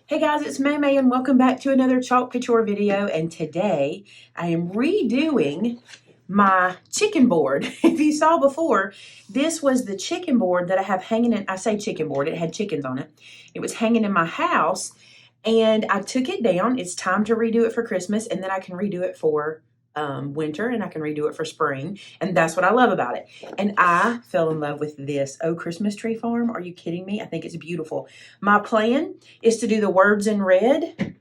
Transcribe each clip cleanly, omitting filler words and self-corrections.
Hey guys, it's Maymay and welcome back to another Chalk Couture video. And today I am redoing my chicken board. If you saw before, this was the chicken board that I have hanging in, I say chicken board, it had chickens on it. It was hanging in my house and I took it down. It's time to redo it for Christmas and then I can redo it for winter and I can redo it for spring. And that's what I love about it. And I fell in love with this. Oh, Christmas Tree Farm. Are you kidding me? I think it's beautiful. My plan is to do the words in red,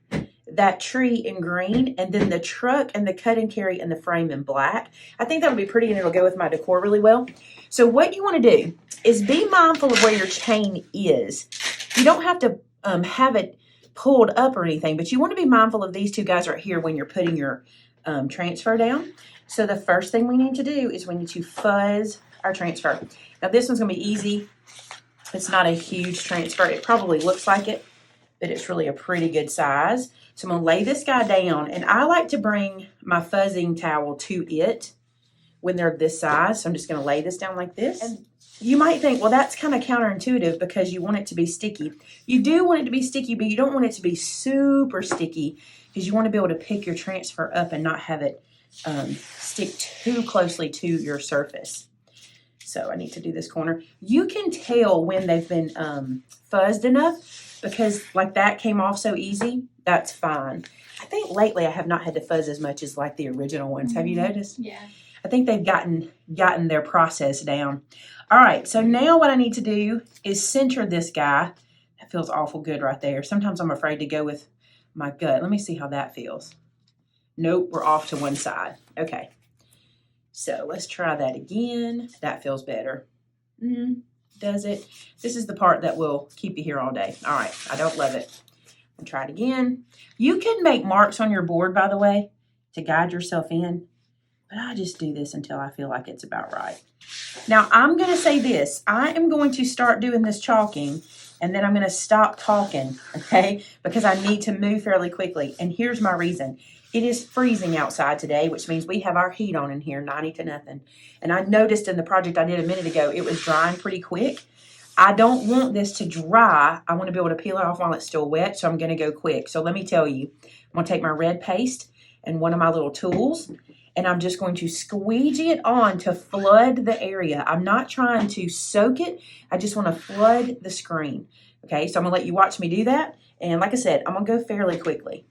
that tree in green, and then the truck and the cut and carry and the frame in black. I think that would be pretty and it'll go with my decor really well. So what you want to do is be mindful of where your chain is. You don't have to have it pulled up or anything, but you want to be mindful of these two guys right here when you're putting your transfer down. So the first thing we need to do is we need to fuzz our transfer. Now this one's going to be easy. It's not a huge transfer. It probably looks like it, but it's really a pretty good size. So I'm going to lay this guy down, and I like to bring my fuzzing towel to it when they're this size. So I'm just going to lay this down like this. And you might think, well, that's kind of counterintuitive because you want it to be sticky. You do want it to be sticky, but you don't want it to be super sticky because you want to be able to pick your transfer up and not have it stick too closely to your surface. So I need to do this corner. You can tell when they've been fuzzed enough because like that came off so easy. That's fine. I think lately I have not had to fuzz as much as like the original ones. Have you noticed? Yeah. I think they've gotten their process down. All right, so now what I need to do is center this guy. That feels awful good right there. Sometimes I'm afraid to go with my gut. Let me see how that feels. Nope, we're off to one side. Okay, so let's try that again. That feels better. Does it? This is the part that will keep you here all day. All right, I don't love it. I'll try it again. You can make marks on your board, by the way, to guide yourself in. But I just do this until I feel like it's about right. Now, I'm going to say this. I am going to start doing this chalking, and then I'm going to stop talking, okay? Because I need to move fairly quickly. And here's my reason. It is freezing outside today, which means we have our heat on in here, 90 to nothing. And I noticed in the project I did a minute ago, it was drying pretty quick. I don't want this to dry. I want to be able to peel it off while it's still wet, so I'm going to go quick. So let me tell you, I'm going to take my red paste and one of my little tools, and I'm just going to squeegee it on to flood the area. I'm not trying to soak it. I just want to flood the screen. Okay, so I'm going to let you watch me do that. And like I said, I'm going to go fairly quickly.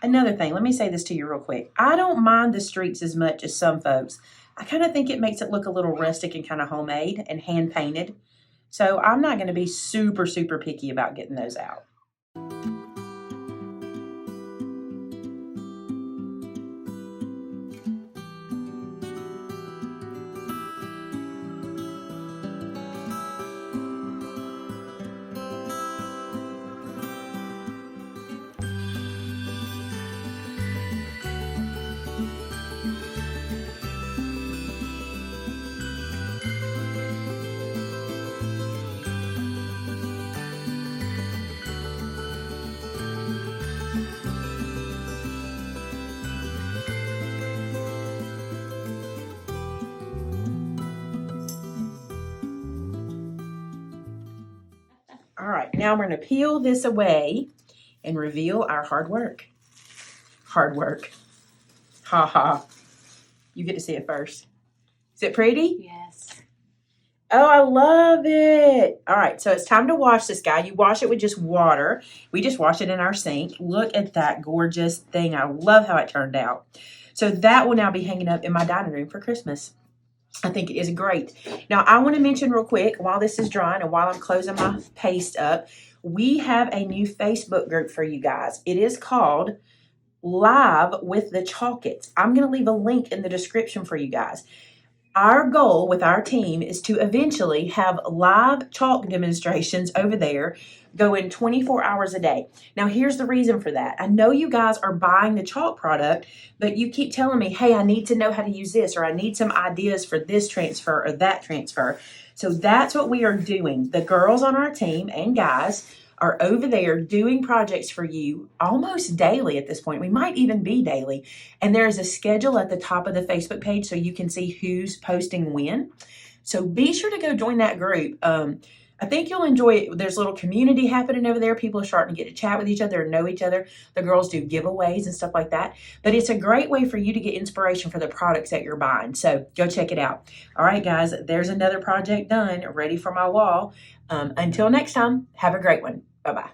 Another thing, let me say this to you real quick. I don't mind the streaks as much as some folks. I kind of think it makes it look a little rustic and kind of homemade and hand painted. So I'm not going to be super, super picky about getting those out. All right, now I'm going to peel this away and reveal our hard work. Hard work. Ha ha. You get to see it first. Is it pretty? Yes. Oh, I love it. All right, so it's time to wash this guy. You wash it with just water. We just wash it in our sink. Look at that gorgeous thing. I love how it turned out. So that will now be hanging up in my dining room for Christmas. I think it is great. Now, I want to mention real quick, while this is drying and while I'm closing my paste up, we have a new Facebook group for you guys. It is called Live with the Chalkets. I'm going to leave a link in the description for you guys. Our goal with our team is to eventually have live chalk demonstrations over there going 24 hours a day. Now, here's the reason for that. I know you guys are buying the chalk product, but you keep telling me, hey, I need to know how to use this, or I need some ideas for this transfer or that transfer. So that's what we are doing. The girls on our team and guys are over there doing projects for you almost daily at this point. We might even be daily. And there is a schedule at the top of the Facebook page so you can see who's posting when. So be sure to go join that group. I think you'll enjoy it. There's a little community happening over there. People are starting to get to chat with each other and know each other. The girls do giveaways and stuff like that. But it's a great way for you to get inspiration for the products that you're buying. So go check it out. All right, guys, there's another project done, ready for my wall. Until next time, have a great one. Bye-bye.